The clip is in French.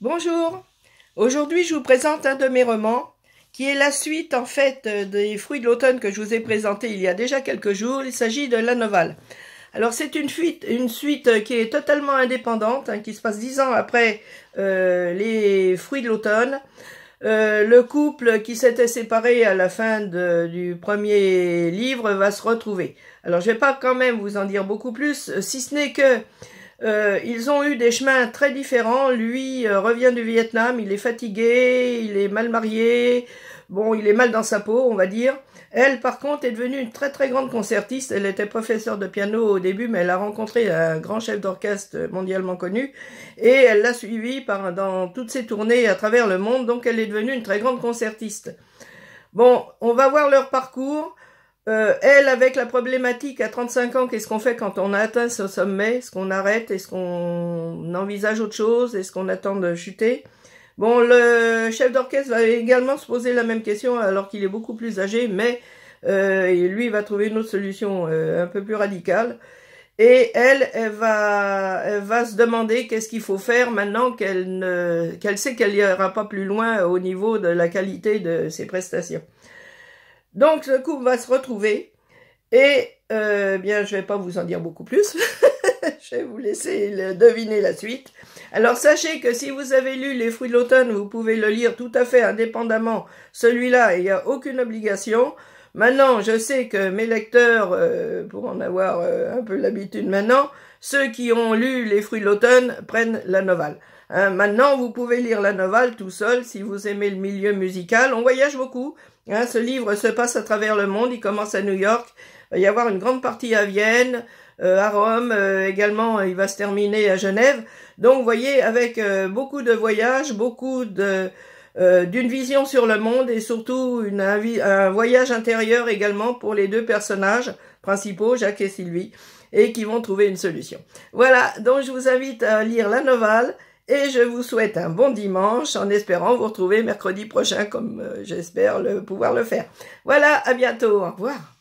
Bonjour, aujourd'hui je vous présente un de mes romans qui est la suite en fait des fruits de l'automne que je vous ai présenté il y a déjà quelques jours. Il s'agit de La Novale. Alors c'est une suite qui est totalement indépendante, qui se passe 10 ans après les fruits de l'automne. Le couple qui s'était séparé à la fin du premier livre va se retrouver. Alors je vais pas quand même vous en dire beaucoup plus, si ce n'est que ils ont eu des chemins très différents. Lui revient du Vietnam, il est fatigué, il est mal marié, bon, il est mal dans sa peau, on va dire. Elle, par contre, est devenue une très très grande concertiste. Elle était professeure de piano au début, mais elle a rencontré un grand chef d'orchestre mondialement connu, et elle l'a suivi dans toutes ses tournées à travers le monde, donc elle est devenue une très grande concertiste. Bon, on va voir leur parcours. Elle, avec la problématique à 35 ans, qu'est-ce qu'on fait quand on a atteint ce sommet? Est-ce qu'on arrête? Est-ce qu'on envisage autre chose? Est-ce qu'on attend de chuter? Bon, le chef d'orchestre va également se poser la même question alors qu'il est beaucoup plus âgé, mais lui va trouver une autre solution un peu plus radicale. Et elle va se demander qu'est-ce qu'il faut faire maintenant qu'elle sait qu'elle n'ira pas plus loin au niveau de la qualité de ses prestations. Donc, ce couple va se retrouver et bien, je vais pas vous en dire beaucoup plus. Je vais vous laisser deviner la suite. Alors, sachez que si vous avez lu Les Fruits de l'automne, vous pouvez le lire tout à fait indépendamment. Celui-là, il n'y a aucune obligation. Maintenant, je sais que mes lecteurs, pour en avoir un peu l'habitude maintenant, ceux qui ont lu Les Fruits de l'automne prennent La Novale. Maintenant, vous pouvez lire La Novale tout seul si vous aimez le milieu musical. On voyage beaucoup. Ce livre se passe à travers le monde. Il commence à New York. Il va y avoir une grande partie à Vienne, à Rome. Également, il va se terminer à Genève. Donc, vous voyez, avec beaucoup de voyages, beaucoup d'une vision sur le monde et surtout un voyage intérieur également pour les deux personnages principaux, Jacques et Sylvie, et qui vont trouver une solution. Voilà, donc je vous invite à lire La Novale et je vous souhaite un bon dimanche en espérant vous retrouver mercredi prochain comme j'espère pouvoir le faire. Voilà, à bientôt, au revoir.